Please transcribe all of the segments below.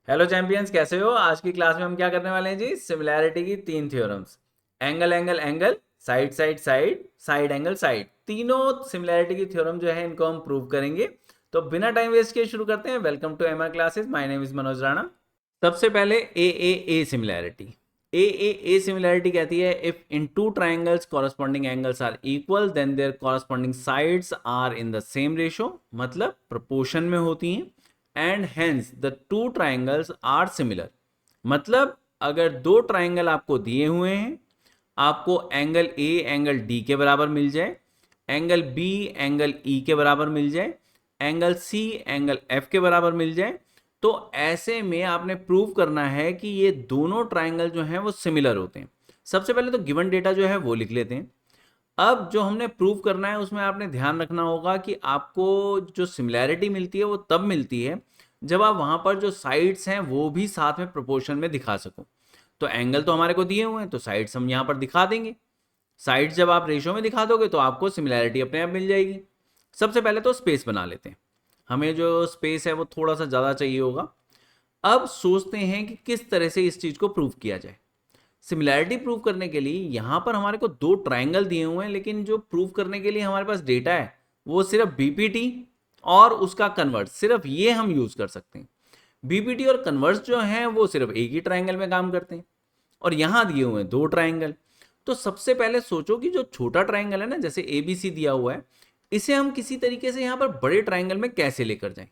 Hello champions, कैसे हो? आज की क्लास में हम क्या करने वाले हैं जी? सिमिलैरिटी की 3 theorems. Angle angle angle, side side side, side angle side, तीनों सिमिलैरिटी की थ्योरम जो है इनको हम प्रूव करेंगे। तो बिना टाइम वेस्ट किए शुरू करते हैं। Welcome to MR classes, my name is Manoj Rana. सबसे पहले ए सिमिलैरिटी। ए सिमिलैरिटी कहती है if in two triangles corresponding angles are equal then their corresponding sides are in the same ratio, मतलब प्रोपोर्शन में होती हैं। And hence the two triangles are similar, मतलब अगर दो ट्राइंगल आपको दिए हुए हैं, आपको एंगल ए एंगल डी के बराबर मिल जाए, एंगल बी एंगल ई के बराबर मिल जाए, एंगल सी एंगल एफ के बराबर मिल जाए, तो ऐसे में आपने प्रूव करना है कि ये दोनों ट्राइंगल जो हैं वो सिमिलर होते हैं। सबसे पहले तो गिवन डेटा जो है वो लिख लेते हैं। अब जो हमने प्रूव करना है उसमें आपने ध्यान रखना होगा कि आपको जो सिमिलैरिटी मिलती है वो तब मिलती है जब आप वहां पर जो साइड्स हैं वो भी साथ में प्रोपोर्शन में दिखा सको। तो एंगल तो हमारे को दिए हुए हैं तो साइड्स हम यहाँ पर दिखा देंगे। साइड्स जब आप रेशो में दिखा दोगे तो आपको सिमिलैरिटी अपने आप मिल जाएगी। सबसे पहले तो स्पेस बना लेते हैं। हमें जो स्पेस है वो थोड़ा सा ज़्यादा चाहिए होगा। अब सोचते हैं कि किस तरह से इस चीज़ को प्रूव किया जाए। सिमिलैरिटी प्रूव करने के लिए यहाँ पर हमारे को दो ट्राइंगल दिए हुए हैं, लेकिन जो प्रूव करने के लिए हमारे पास डेटा है वो सिर्फ बीपीटी और उसका कन्वर्स, सिर्फ ये हम यूज़ कर सकते हैं। बीपीटी और कन्वर्स जो हैं वो सिर्फ एक ही ट्राइंगल में काम करते हैं, और यहाँ दिए हुए हैं दो ट्राइंगल। तो सबसे पहले सोचो कि जो छोटा ट्राइंगल है ना, जैसे ए बी सी दिया हुआ है, इसे हम किसी तरीके से यहाँ पर बड़े ट्राइंगल में कैसे लेकर जाएं।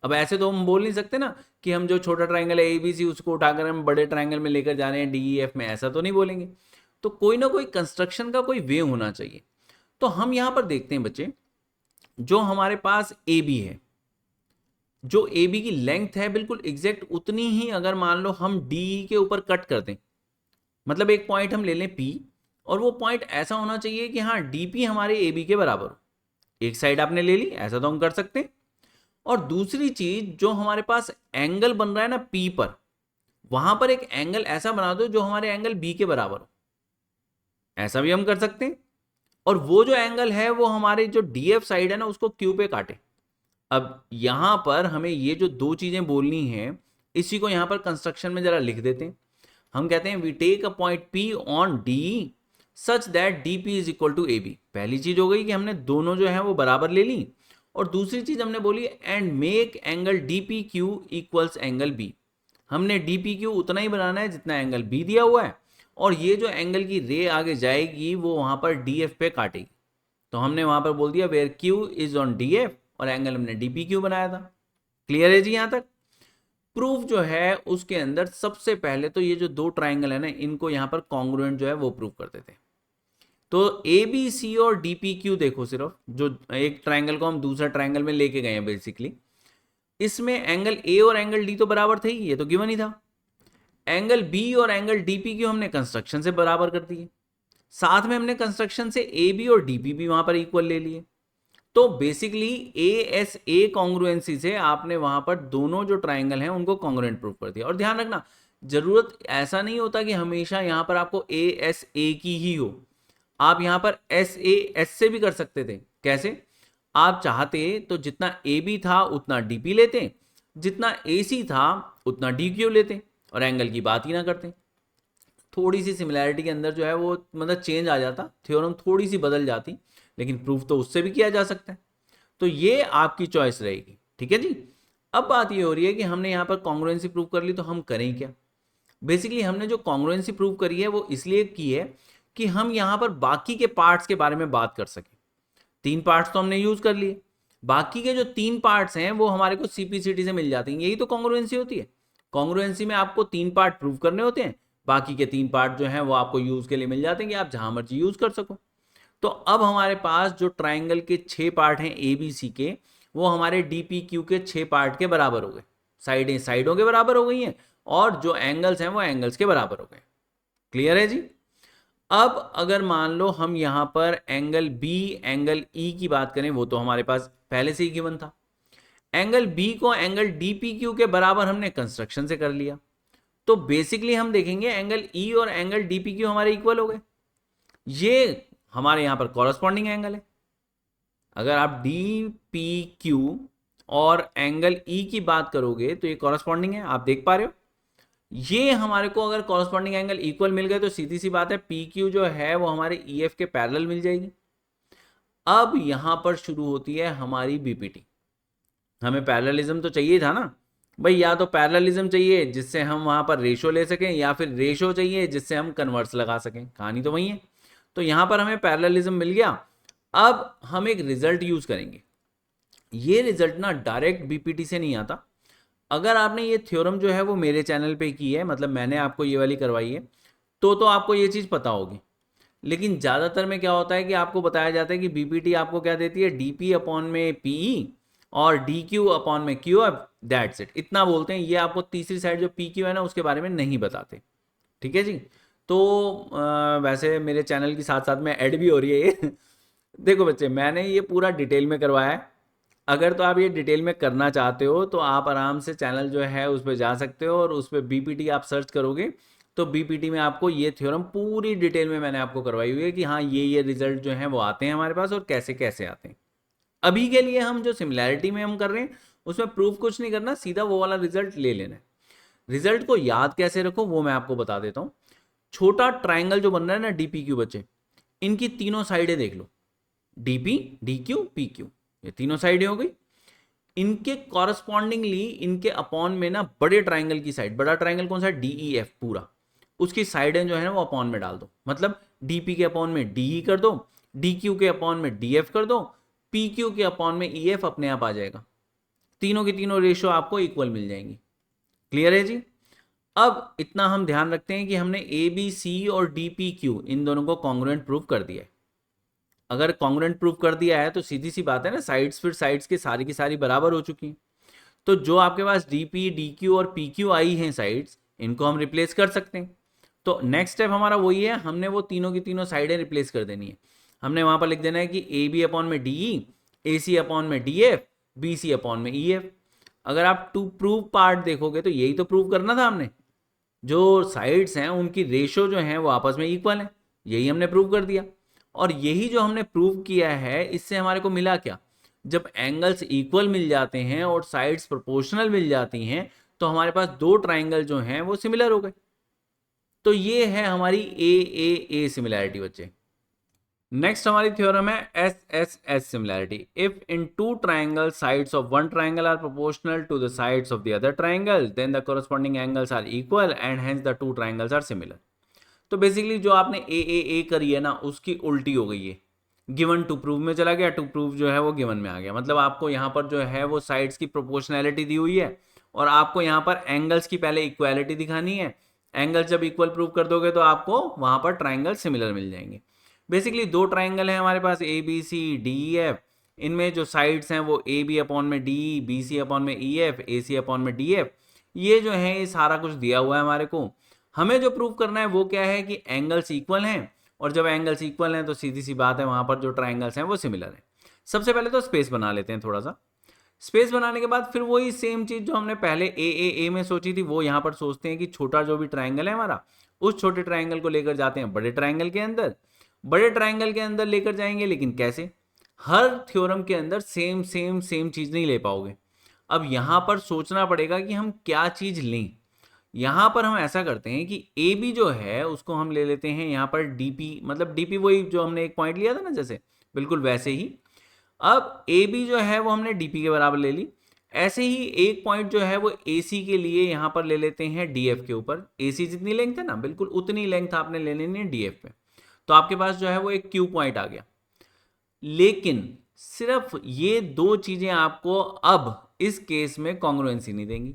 अब ऐसे तो हम बोल नहीं सकते ना कि हम जो छोटा ट्राइंगल है ए बी सी उसको उठाकर हम बड़े ट्राइंगल में लेकर जा रहे हैं डी ई एफ में, ऐसा तो नहीं बोलेंगे। तो कोई ना कोई कंस्ट्रक्शन का कोई वे होना चाहिए। तो हम यहाँ पर देखते हैं बच्चे, जो हमारे पास ए बी है, जो ए बी की लेंथ है बिल्कुल एग्जैक्ट उतनी ही अगर मान लो हम डी के ऊपर कट कर दें, मतलब एक पॉइंट हम ले लें पी, और वो पॉइंट ऐसा होना चाहिए कि हाँ डी पी हमारे ए बी के बराबर हो। एक साइड आपने ले ली, ऐसा तो हम कर सकते हैं। और दूसरी चीज, जो हमारे पास एंगल बन रहा है ना पी पर, वहां पर एक एंगल ऐसा बना दो जो हमारे एंगल बी के बराबर हो, ऐसा भी हम कर सकते हैं। और वो जो एंगल है वो हमारे जो डी एफ साइड है ना उसको क्यू पे काटे। अब यहां पर हमें ये जो दो चीजें बोलनी है, इसी को यहां पर कंस्ट्रक्शन में जरा लिख देते हैं। हम कहते हैं we take a point P on D such that D P is equal to A B. पहली चीज हो गई कि हमने दोनों जो है वो बराबर ले ली, और दूसरी चीज हमने बोली and make angle D P Q equals angle B. हमने डी पी क्यू उतना ही बनाना है जितना एंगल बी दिया हुआ है, और ये जो एंगल की रे आगे जाएगी वो वहां पर डी एफ पे काटेगी। तो हमने वहां पर बोल दिया where Q is on D F, और एंगल हमने डी पी क्यू बनाया था। क्लियर है जी यहां तक? प्रूफ जो है उसके अंदर सबसे पहले तो ये जो दो ट्राइंगल है ना, इनको यहां पर कॉन्ग्रुएंट जो है वो प्रूव कर देते हैं। तो ए बी सी और डी पी क्यू देखो, सिर्फ जो एक ट्राइंगल को हम दूसरा ट्राइंगल में लेके गए हैं बेसिकली, इसमें एंगल ए और एंगल डी तो बराबर थे ही, ये तो गिवन ही था। एंगल बी और एंगल डी पी क्यू हमने कंस्ट्रक्शन से बराबर कर दिए, साथ में हमने कंस्ट्रक्शन से ए बी और डी पी भी वहां पर इक्वल ले लिए। तो basically A S A congruency से आपने वहां पर दोनों जो ट्राइंगल हैं उनको कॉन्ग्रुएंट प्रूव कर दिया। और ध्यान रखना, जरूरत ऐसा नहीं होता कि हमेशा यहां पर आपको ए एस ए की ही हो। आप यहां पर एस ए एस से भी कर सकते थे। कैसे? आप चाहते तो जितना ए बी था उतना डी पी लेते, जितना ए सी था उतना डी क्यू लेते, और एंगल की बात ही ना करते। थोड़ी सी सिमिलैरिटी के अंदर जो है वो मतलब चेंज आ जाता, थ्योरम थोड़ी सी बदल जाती, लेकिन प्रूफ तो उससे भी किया जा सकता है। तो ये आपकी चॉइस रहेगी। ठीक है जी। अब बात ये हो रही है कि हमने यहाँ पर कॉन्ग्रुएंसी प्रूव कर ली, तो हम करें क्या? बेसिकली हमने जो कॉन्ग्रुएंसी प्रूव करी है वो इसलिए की है कि हम यहाँ पर बाकी के पार्ट्स के बारे में बात कर सकें। तीन पार्ट्स तो हमने यूज कर लिए, बाकी के जो तीन पार्ट्स हैं वो हमारे को सीपीसीटी से मिल जाते हैं। यही तो कॉन्ग्रुएंसी होती है। कॉन्ग्रुएंसी में आपको तीन पार्ट प्रूव करने होते हैं, बाकी के तीन पार्ट जो हैं वो आपको यूज के लिए मिल जाते हैं कि आप जहां मर्जी यूज कर सको। तो अब हमारे पास जो ट्राइंगल के 6 पार्ट हैं ए बी सी के, वो हमारे डी पी क्यू के 6 पार्ट के बराबर हो गए। साइडें साइडों के बराबर हो गई हैं, और जो एंगल्स हैं वो एंगल्स के बराबर हो गए। क्लियर है जी? अब अगर मान लो हम यहां पर एंगल बी एंगल ई की बात करें, वो तो हमारे पास पहले से ही गिवन था। एंगल बी को एंगल डी पी क्यू के बराबर हमने कंस्ट्रक्शन से कर लिया। तो बेसिकली हम देखेंगे एंगल ई और एंगल डी पी क्यू हमारे इक्वल हो गए। ये हमारे यहां पर कॉरस्पॉन्डिंग एंगल है। अगर आप डी पी क्यू और एंगल ई की बात करोगे तो ये कॉरस्पॉन्डिंग है, आप देख पा रहे हो। ये हमारे को अगर कॉरस्पॉन्डिंग एंगल इक्वल मिल गए तो सीधी सी बात है पी क्यू जो है वो हमारे ई एफ के पैरेलल मिल जाएगी। अब यहां पर शुरू होती है हमारी बीपीटी। हमें पैरेललिज्म तो चाहिए था ना भाई, या तो पैरेललिज्म चाहिए जिससे हम वहां पर रेशो ले सकें, या फिर रेशो चाहिए जिससे हम कन्वर्स लगा सकें, कहानी तो वही है। तो यहां पर हमें पैरेललिज्म मिल गया। अब हम एक रिजल्ट यूज करेंगे। ये रिजल्ट ना डायरेक्ट बीपीटी से नहीं आता। अगर आपने ये थ्योरम जो है वो मेरे चैनल पे की है, मतलब मैंने आपको ये वाली करवाई है, तो आपको ये चीज़ पता होगी। लेकिन ज़्यादातर में क्या होता है कि आपको बताया जाता है कि बीपीटी आपको क्या देती है, डीपी अपॉन में पीई और डी क्यू अपॉन में क्यू एफ, दैट्स इट, इतना बोलते हैं। ये आपको तीसरी साइड जो पी क्यू है ना उसके बारे में नहीं बताते। ठीक है जी। तो वैसे मेरे चैनल के साथ साथ में ऐड भी हो रही है ये देखो बच्चे, मैंने ये पूरा डिटेल में करवाया है। अगर तो आप ये डिटेल में करना चाहते हो तो आप आराम से चैनल जो है उस पर जा सकते हो और उस पर बीपीटी आप सर्च करोगे तो बीपीटी में आपको ये थ्योरम पूरी डिटेल में मैंने आपको करवाई हुई है कि हाँ ये रिजल्ट जो है वो आते हैं हमारे पास और कैसे कैसे आते हैं। अभी के लिए हम जो सिमिलैरिटी में हम कर रहे हैं उसमें प्रूफ कुछ नहीं करना, सीधा वो वाला रिजल्ट ले लेना है। रिजल्ट को याद कैसे रखो वो मैं आपको बता देता हूँ। छोटा ट्राइंगल जो बन रहा है ना डीपी क्यू बच्चे, इनकी तीनों साइडें देख लो, DP D Q P Q, ये तीनों साइडें हो गई। इनके कॉरस्पॉन्डिंगली इनके अपॉन में ना बड़े ट्राइंगल की साइड, बड़ा ट्राइंगल कौन सा है, डीई एफ पूरा, उसकी साइडें जो है ना वो अपॉन में डाल दो। मतलब डीपी के अपॉन में डीई कर दो, डी क्यू के अपॉन में डी एफ कर दो, पी क्यू के अपॉन में ई एफ अपने आप आ जाएगा। तीनों की तीनों रेशियो आपको इक्वल मिल जाएंगी। क्लियर है जी। अब इतना हम ध्यान रखते हैं कि हमने ए बी सी और डी पी क्यू इन दोनों को कॉन्ग्रुएंट प्रूव कर दिया है। अगर कॉन्ग्रुएंट प्रूव कर दिया है तो सीधी सी बात है ना, साइड्स फिर साइड्स की सारी बराबर हो चुकी हैं। तो जो आपके पास डी पी डी क्यू और पी क्यू आई हैं साइड्स, इनको हम रिप्लेस कर सकते हैं। तो नेक्स्ट स्टेप हमारा वही है, हमने वो तीनों की तीनों साइडें रिप्लेस कर देनी है। हमने वहां पर लिख देना है कि ए बी अपॉन में D E, A C upon में D F, B C upon में ई एफ। अगर आप टू प्रूव पार्ट देखोगे तो यही तो प्रूव करना था हमने, जो साइड्स हैं उनकी रेशो जो है वो आपस में इक्वल है, यही हमने प्रूव कर दिया। और यही जो हमने प्रूव किया है इससे हमारे को मिला क्या, जब एंगल्स इक्वल मिल जाते हैं और साइड्स प्रोपोर्शनल मिल जाती हैं तो हमारे पास दो ट्राइंगल जो हैं वो सिमिलर हो गए। तो ये है हमारी ए सिमिलैरिटी बच्चे। नेक्स्ट हमारी थ्योरम है S S S similarity. If in two triangle sides of one triangle are proportional to the sides of the other triangle then the corresponding angles are equal and hence the two triangles are similar. तो basically जो आपने ए करी है ना उसकी उल्टी हो गई है, गिवन टू प्रूव में चला गया, टू प्रूव जो है वो गिवन में आ गया। मतलब आपको यहाँ पर जो है वो साइड्स की प्रोपोर्शनैलिटी दी हुई है और आपको यहाँ पर एंगल्स की पहले इक्वालिटी दिखानी है। एंगल्स जब इक्वल प्रूव कर दोगे तो आपको वहाँ पर ट्राइंगल सिमिलर मिल जाएंगे। बेसिकली दो ट्राइंगल हैं हमारे पास A B C D E F, इनमें जो साइड्स हैं वो ए बी अपॉन में डी, बी सी अपॉन में E F, A C upon में डी एफ। ये जो है ये सारा कुछ दिया हुआ है हमारे को। हमें जो प्रूव करना है वो क्या है कि एंगल्स इक्वल हैं, और जब एंगल्स इक्वल हैं तो सीधी सी बात है वहां पर जो ट्राइंगल्स हैं वो सिमिलर हैं। सबसे पहले तो स्पेस बना लेते हैं थोड़ा सा। स्पेस बनाने के बाद फिर वही सेम चीज जो हमने पहले ए में सोची थी वो यहाँ पर सोचते हैं कि छोटा जो भी ट्राइंगल है हमारा, उस छोटे ट्राइंगल को लेकर जाते हैं बड़े ट्राइंगल के अंदर। बड़े ट्राइंगल के अंदर लेकर जाएंगे, लेकिन कैसे, हर थ्योरम के अंदर सेम सेम सेम चीज नहीं ले पाओगे। अब यहां पर सोचना पड़ेगा कि हम क्या चीज लें। यहां पर हम ऐसा करते हैं कि ए बी जो है उसको हम ले लेते हैं यहाँ पर डीपी, मतलब डीपी वही जो हमने एक पॉइंट लिया था ना जैसे, बिल्कुल वैसे ही। अब ए बी जो है वो हमने डीपी के बराबर ले ली। ऐसे ही एक पॉइंट जो है वो ए सी के लिए यहाँ पर ले लेते हैं डी एफ के ऊपर। ए सी जितनी लेंथ है ना बिल्कुल उतनी लेंथ आपने ले लेनी है डी एफ पे। तो आपके पास जो है वो एक क्यू पॉइंट आ गया। लेकिन सिर्फ ये दो चीजें आपको अब इस केस में कॉन्ग्रुएंसी नहीं देंगी।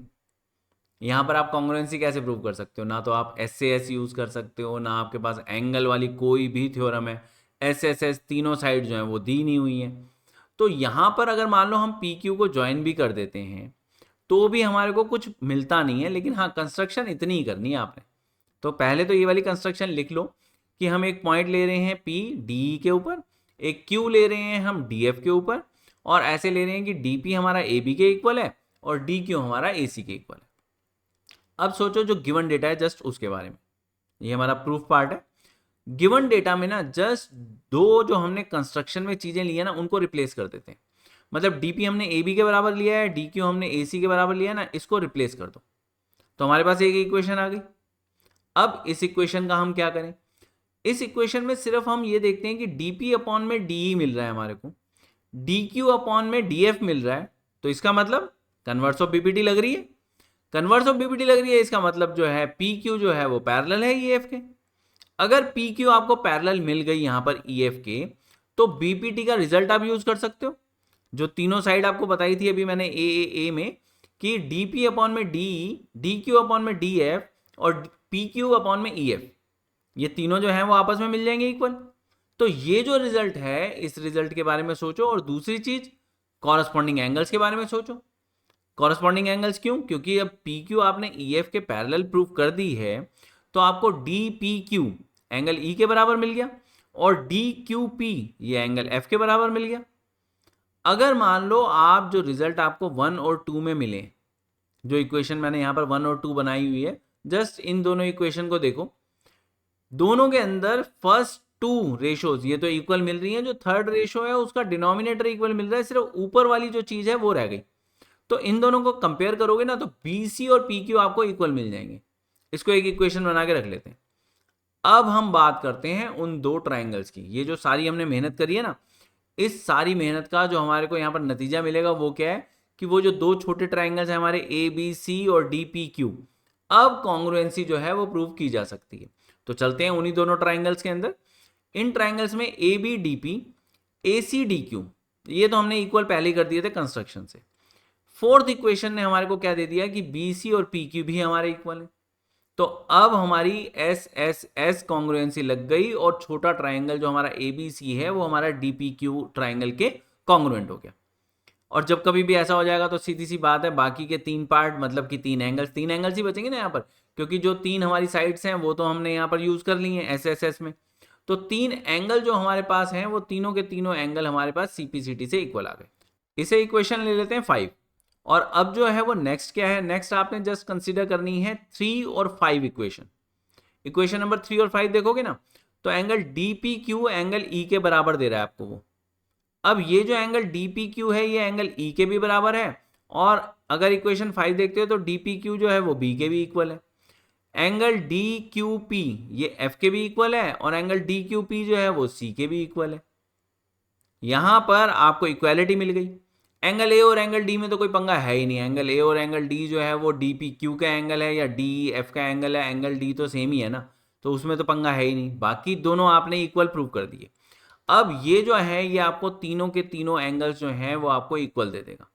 यहां पर आप कॉन्ग्रुएंसी कैसे प्रूव कर सकते हो, ना तो आप एस से एस यूज कर सकते हो, ना आपके पास एंगल वाली कोई भी थ्योरम है। एस एस एस तीनों साइड जो है वो दी नहीं हुई है। तो यहां पर अगर मान लो हम पी क्यू को ज्वाइन भी कर देते हैं तो भी हमारे को कुछ मिलता नहीं है। लेकिन हाँ, कंस्ट्रक्शन इतनी ही करनी है आपने। तो पहले तो ये वाली कंस्ट्रक्शन लिख लो कि हम एक पॉइंट ले रहे हैं पी डी के ऊपर, एक क्यू ले रहे हैं हम डी एफ के ऊपर, और ऐसे ले रहे हैं कि डी पी हमारा ए बी के इक्वल है और डी क्यू हमारा ए सी के इक्वल है। अब सोचो जो गिवन डेटा है जस्ट उसके बारे में, ये हमारा प्रूफ पार्ट है। गिवन डेटा में ना जस्ट दो जो हमने कंस्ट्रक्शन में चीजें ली है ना उनको रिप्लेस कर देते हैं। मतलब डीपी हमने ए बी के बराबर लिया है, डी क्यू हमने ए सी के बराबर लिया है ना, इसको रिप्लेस कर दो तो हमारे पास एक इक्वेशन आ गई। अब इस इक्वेशन का हम क्या करें, इस इक्वेशन में सिर्फ हम ये देखते हैं कि dp अपॉन में de मिल रहा है हमारे को, dq अपॉन में df मिल रहा है, तो इसका मतलब कन्वर्स ऑफ बीपीटी लग रही है, कन्वर्स ऑफ बीपीटी लग रही है, इसका मतलब जो है pq जो है वो पैरेलल है ef के। अगर pq आपको पैरेलल मिल गई यहां पर ef के, तो बीपीटी का रिजल्ट आप यूज कर सकते हो, जो तीनों साइड आपको बताई थी अभी मैंने ए में, कि dp अपॉन में de, dq अपॉन में df और pq अपॉन में ef, ये तीनों जो हैं वो आपस में मिल जाएंगे इक्वल। तो ये जो रिजल्ट है, इस रिजल्ट के बारे में सोचो, और दूसरी चीज कॉरस्पॉन्डिंग एंगल्स के बारे में सोचो। कॉरस्पॉन्डिंग एंगल्स क्यों, क्योंकि अब PQ आपने EF के पैरेलल प्रूफ कर दी है, तो आपको DPQ एंगल E के बराबर मिल गया और DQP ये एंगल F के बराबर मिल गया। अगर मान लो आप जो रिजल्ट आपको 1 और 2 में मिले, जो इक्वेशन मैंने यहां पर 1 और 2 बनाई हुई है, जस्ट इन दोनों इक्वेशन को देखो, दोनों के अंदर फर्स्ट टू रेशोज ये तो इक्वल मिल रही हैं, जो थर्ड रेशो है उसका डिनोमिनेटर इक्वल मिल रहा है, सिर्फ ऊपर वाली जो चीज है वो रह गई। तो इन दोनों को कंपेयर करोगे ना, तो BC और PQ आपको इक्वल मिल जाएंगे। इसको एक इक्वेशन बना के रख लेते हैं। अब हम बात करते हैं उन दो ट्राइंगल्स की। ये जो सारी हमने मेहनत करी है ना, इस सारी मेहनत का जो हमारे को यहाँ पर नतीजा मिलेगा वो क्या है, कि वो जो दो छोटे ट्राइंगल्स हैं हमारे ABC और DPQ, अब कॉन्ग्रुएंसी जो है वो प्रूव की जा सकती है। तो चलते हैं उन्हीं दोनों ट्राइंगल्स के अंदर। इन ट्राइंगल्स में ABDP, ACDQ, ये तो हमने इक्वल पहले ही कर दिए थे कंस्ट्रक्शन से। फोर्थ इक्वेशन ने हमारे को क्या दे दिया कि BC और PQ भी हमारे इक्वल है। तो अब हमारी SSS कॉन्ग्रुएंसी लग गई और छोटा ट्राइंगल जो हमारा ABC है वो हमारा DPQ ट्राइंगल के कॉन्ग्रुएंट हो गया। और जब कभी भी ऐसा हो जाएगा तो सीधी सी बात है, बाकी के तीन पार्ट मतलब कि तीन एंगल्स ही बचेंगे ना यहाँ पर, क्योंकि जो तीन हमारी साइड्स हैं वो तो हमने यहाँ पर यूज कर ली हैं SSS में। तो तीन एंगल जो हमारे पास हैं वो तीनों के तीनों एंगल हमारे पास CPCT से इक्वल आ गए। इसे इक्वेशन ले लेते हैं 5। और अब जो है वो नेक्स्ट क्या है, नेक्स्ट आपने जस्ट कंसीडर करनी है 3 और 5 इक्वेशन। इक्वेशन नंबर 3 और 5 देखोगे ना, तो एंगल DPQ एंगल E के बराबर दे रहा है आपको वो। अब ये जो एंगल DPQ है ये एंगल E के भी बराबर है, और अगर इक्वेशन 5 देखते हो तो DPQ जो है वो B के भी इक्वल है। एंगल DQP ये F के भी इक्वल है, और एंगल DQP जो है वो C के भी इक्वल है। यहां पर आपको इक्वालिटी मिल गई। एंगल A और एंगल D में तो कोई पंगा है ही नहीं, एंगल A और एंगल D जो है वो DPQ का एंगल है या DF का एंगल है, एंगल D तो सेम ही है ना, तो उसमें तो पंगा है ही नहीं। बाकी दोनों आपने इक्वल प्रूव कर दिए। अब ये जो है ये आपको तीनों के तीनों एंगल्स जो हैं वो आपको इक्वल दे देगा,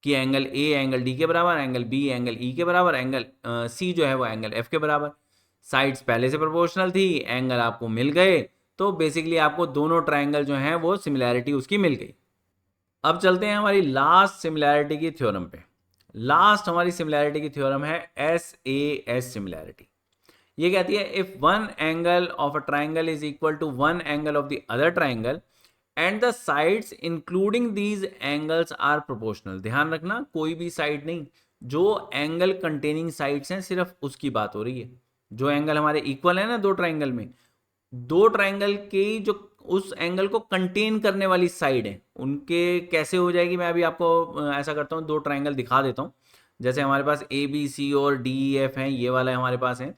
कि एंगल A एंगल D के बराबर, एंगल B एंगल E के बराबर, एंगल C जो है वो एंगल F के बराबर। साइड्स पहले से प्रोपोर्शनल थी, एंगल आपको मिल गए, तो बेसिकली आपको दोनों ट्राइंगल जो हैं वो सिमिलैरिटी उसकी मिल गई। अब चलते हैं हमारी लास्ट सिमिलैरिटी की थ्योरम पे। लास्ट हमारी सिमिलैरिटी की थ्योरम है SAS सिमिलैरिटी। ये कहती है if one angle of a triangle is equal to one angle of the other triangle and the sides including these angles are proportional. ध्यान रखना कोई भी साइड नहीं, जो एंगल कंटेनिंग साइड्स हैं सिर्फ उसकी बात हो रही है। जो एंगल हमारे इक्वल है ना दो ट्राइंगल में, दो ट्राइंगल के जो उस एंगल को कंटेन करने वाली साइड है उनके कैसे हो जाएगी, मैं अभी आपको ऐसा करता हूँ, दो ट्राइंगल दिखा देता हूँ। जैसे हमारे पास ABC और DEF हैं, ये वाला हमारे पास है।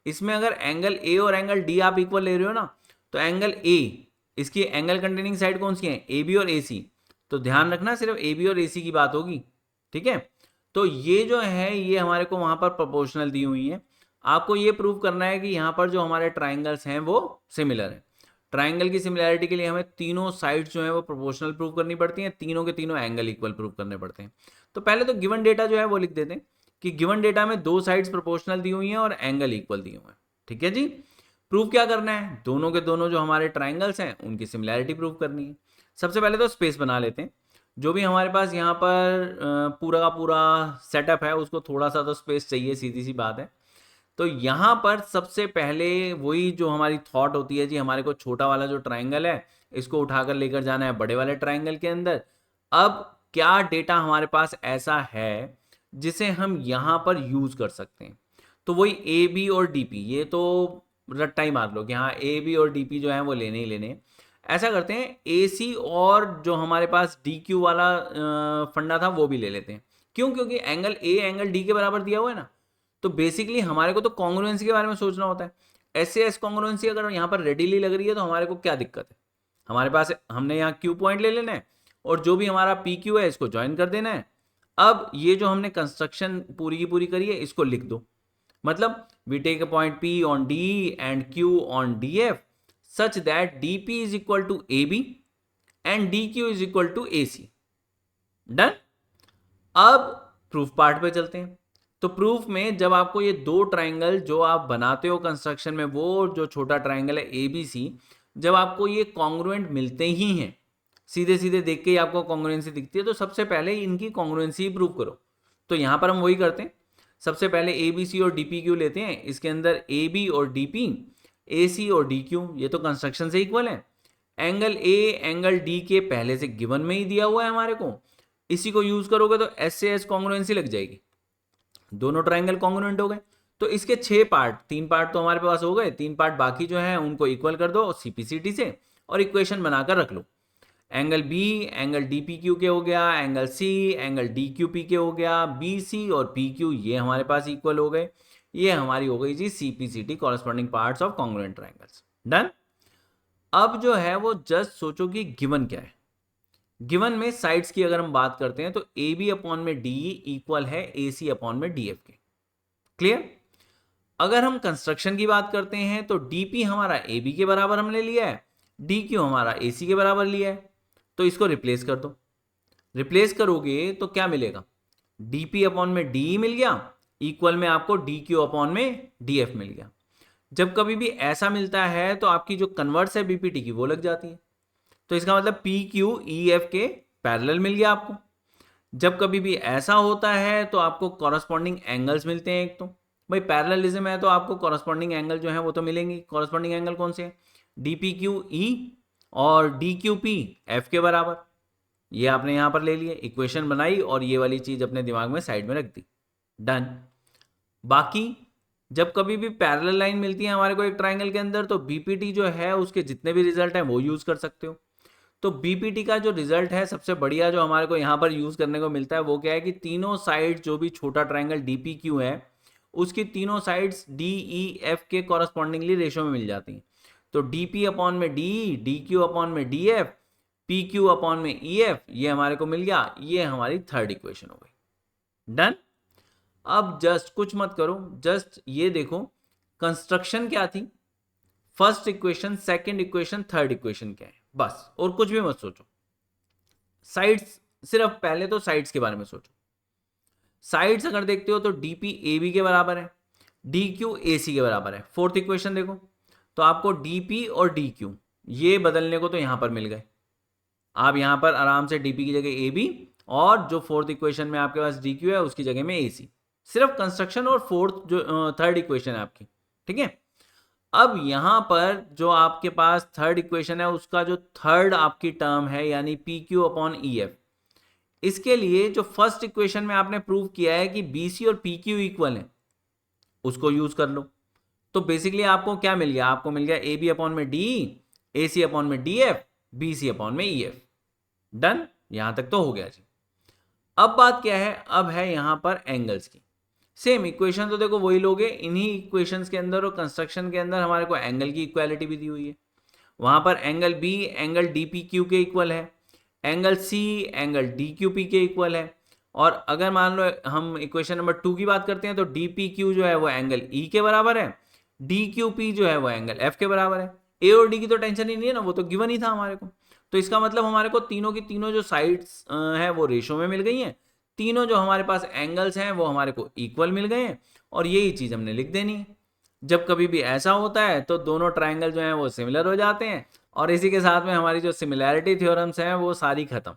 इसमें अगर एंगल A और एंगल D आप इक्वल ले रहे हो ना, तो एंगल A इसकी एंगल कंटेनिंग साइड कौन सी है, AB और AC। तो ध्यान रखना सिर्फ AB और AC की बात होगी, ठीक है। तो ये जो है ये हमारे को वहां पर प्रोपोर्शनल दी हुई है। आपको ये प्रूव करना है कि यहाँ पर जो हमारे ट्राइंगल्स हैं वो सिमिलर है। ट्राइंगल की सिमिलैरिटी के लिए हमें तीनों साइड्स जो है वो प्रोपोर्शनल प्रूव करनी पड़ती हैं, तीनों के तीनों एंगल इक्वल प्रूव करने पड़ते हैं। तो पहले तो गिवन डेटा जो है वो लिख देते हैं कि गिवन डेटा में दो साइड्स प्रोपोर्शनल दी हुई हैं और एंगल इक्वल दिए हुए हैं, ठीक है जी। प्रूव क्या करना है, दोनों के दोनों जो हमारे ट्राइंगल्स हैं उनकी सिमिलैरिटी प्रूव करनी है। सबसे पहले तो स्पेस बना लेते हैं। जो भी हमारे पास यहाँ पर पूरा का पूरा सेटअप है उसको थोड़ा सा तो स्पेस चाहिए, सीधी सी बात है। तो यहाँ पर सबसे पहले वही जो हमारी थॉट होती है जी, हमारे को छोटा वाला जो ट्राइंगल है इसको उठाकर लेकर जाना है बड़े वाले ट्राइंगल के अंदर। अब क्या डेटा हमारे पास ऐसा है जिसे हम यहाँ पर यूज कर सकते हैं, तो वही AB और DP, ये तो रट्टा ही मार लो कि हाँ AB और DP जो है वो लेने ही लेने। ऐसा करते हैं, AC और जो हमारे पास DQ वाला फंडा था वो भी ले लेते हैं। क्यों? क्योंकि एंगल A एंगल D के बराबर दिया हुआ है ना, तो बेसिकली हमारे को तो कॉन्ग्रुएंसी के बारे में सोचना होता है। SAS कॉन्ग्रुएंसी अगर यहाँ पर रेडीली लग रही है तो हमारे को क्या दिक्कत है? हमारे पास हमने यहाँ Q पॉइंट ले लेना है और जो भी हमारा PQ है इसको ज्वाइन कर देना है। अब ये जो हमने कंस्ट्रक्शन पूरी की पूरी करी है इसको लिख दो। मतलब we take a point P on D and Q on DF such that DP is equal to AB and DQ is equal to AC. Done. अब प्रूफ पार्ट पे चलते हैं। तो प्रूफ में जब आपको ये दो ट्राइंगल जो आप बनाते हो कंस्ट्रक्शन में, वो जो छोटा ट्राइंगल है ABC, जब आपको ये कॉन्ग्रुएंट मिलते ही हैं, सीधे सीधे देख के ही आपको कॉन्ग्रुएंसी दिखती है, तो सबसे पहले इनकी कॉन्ग्रुएंसी प्रूव करो। तो यहां पर हम वही करते हैं। सबसे पहले ABC और DPQ लेते हैं। इसके अंदर AB और DP, AC और DQ, ये तो कंस्ट्रक्शन से इक्वल है। एंगल A एंगल D के पहले से गिवन में ही दिया हुआ है हमारे को, इसी को यूज करोगे तो SAS कॉन्ग्रुएंसी लग जाएगी। दोनों ट्राइंगल कॉन्ग्रुएंट हो गए। तो इसके 6 पार्ट, 3 पार्ट तो हमारे पास हो गए, 3 पार्ट बाकी जो है उनको इक्वल कर दो CPCT से और इक्वेशन बनाकर रख लो। एंगल B एंगल DPQ के हो गया, एंगल C एंगल DQP के हो गया, BC और PQ ये हमारे पास इक्वल हो गए। ये हमारी हो गई जी CPCT corresponding parts of congruent triangles. Done. अब जो है वो जस्ट सोचो कि गिवन क्या है। गिवन में साइड्स की अगर हम बात करते हैं तो AB अपॉन में DE इक्वल है AC अपॉन में DF के। क्लियर? अगर हम कंस्ट्रक्शन की बात करते हैं तो DP हमारा AB के बराबर हमने लिया है, DQ हमारा AC के बराबर लिया है, तो इसको रिप्लेस कर दो। रिप्लेस करोगे तो क्या मिलेगा? DP अपॉन में DE मिल गया, इक्वल में आपको DQ अपॉन में DF मिल गया। जब कभी भी ऐसा मिलता है तो आपकी जो कन्वर्ट्स है BPT की वो लग जाती है, तो इसका मतलब PQEF के पैरेलल मिल गया आपको। जब कभी भी ऐसा होता है तो आपको कॉरस्पॉन्डिंग एंगल्स मिलते हैं। एक तो भाई पैरेललिज्म है तो आपको कॉरस्पॉन्डिंग एंगल जो है वो तो मिलेंगे। कॉरस्पॉन्डिंग एंगल कौन से हैं? DPQE और DQP F के बराबर। ये आपने यहां पर ले लिए, इक्वेशन बनाई और ये वाली चीज अपने दिमाग में साइड में रख दी। डन। बाकी जब कभी भी पैरेलल लाइन मिलती है हमारे को एक ट्राइंगल के अंदर तो BPT जो है उसके जितने भी रिजल्ट हैं वो यूज कर सकते हो। तो BPT का जो रिजल्ट है सबसे बढ़िया जो हमारे को यहाँ पर यूज करने को मिलता है वो क्या है कि तीनों साइड जो भी छोटा ट्राइंगल DPQ है उसकी तीनों साइड्स DEF के कॉरस्पॉन्डिंगली रेशो में मिल जाती हैं। तो DP अपॉन में DE, DQ अपॉन में DF, PQ अपॉन में EF, ये हमारे को मिल गया। ये हमारी थर्ड इक्वेशन हो गई। डन। अब जस्ट कुछ मत करो, जस्ट ये देखो कंस्ट्रक्शन क्या थी, first equation, second equation, third equation क्या है, बस। और कुछ भी मत सोचो। साइड्स, सिर्फ पहले तो साइड्स के बारे में सोचो। साइड्स अगर देखते हो तो DP AB के बराबर है, DQ AC के बराबर है। फोर्थ इक्वेशन देखो तो आपको DP और DQ ये बदलने को तो यहां पर मिल गए। आप यहां पर आराम से DP की जगह AB और जो फोर्थ इक्वेशन में आपके पास DQ है उसकी जगह में AC। सिर्फ कंस्ट्रक्शन और फोर्थ जो थर्ड इक्वेशन है आपकी, ठीक है। अब यहां पर जो आपके पास थर्ड इक्वेशन है उसका जो थर्ड आपकी टर्म है यानी PQ अपॉन EF, इसके लिए जो फर्स्ट इक्वेशन में आपने प्रूव किया है कि BC और PQ इक्वल है उसको यूज कर लो। तो बेसिकली आपको क्या मिल गया? आपको मिल गया AB अपॉन में DE, AC अपॉन में DF, BC अपॉन में EF। डन। यहां तक तो हो गया जी। अब बात क्या है? अब है यहां पर एंगल्स की। सेम इक्वेशन तो देखो वही लोगे, इन्हीं इक्वेशंस के अंदर और कंस्ट्रक्शन के अंदर हमारे को एंगल की इक्वालिटी भी दी हुई है। वहां पर एंगल B एंगल DPQ के इक्वल है, एंगल C एंगल DQP के इक्वल है। और अगर मान लो हम इक्वेशन नंबर 2 की बात करते हैं तो DPQ जो है वो एंगल E के बराबर है, DQP जो है वो एंगल F के बराबर है। A और D की तो टेंशन ही नहीं है ना, वो तो गिवन ही था हमारे को। तो इसका मतलब हमारे को तीनों की तीनों जो साइड्स हैं वो रेशो में मिल गई हैं। तीनों जो हमारे पास एंगल्स हैं वो हमारे को इक्वल मिल गए हैं और यही चीज हमने लिख देनी है। जब कभी भी ऐसा होता है तो दोनों ट्राइंगल जो हैं वो सिमिलर हो जाते हैं और इसी के साथ में हमारी जो सिमिलैरिटी थ्योरम्स हैं वो सारी खत्म।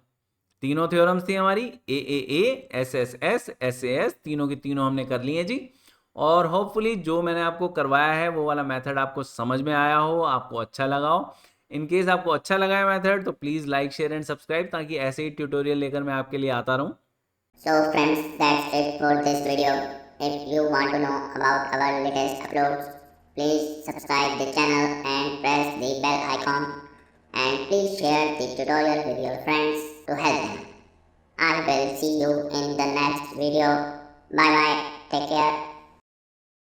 तीनों थ्योरम्स थी हमारी AAA, SSS, SAS, तीनों की तीनों हमने कर ली हैं जी। और होपफुली जो मैंने आपको करवाया है वो वाला मेथड आपको समझ में आया हो, आपको अच्छा लगा हो। इन केस आपको अच्छा लगा है मेथड तो please like, share and subscribe, ताकि ऐसे ही ट्यूटोरियल लेकर मैं आपके लिए आता रहूं। So friends, that's it for this video. If you want to know about our latest uploads, please subscribe the channel and press the bell icon. and please share the tutorial with your friends to help them. I will see you in the next video. Bye bye. Take care.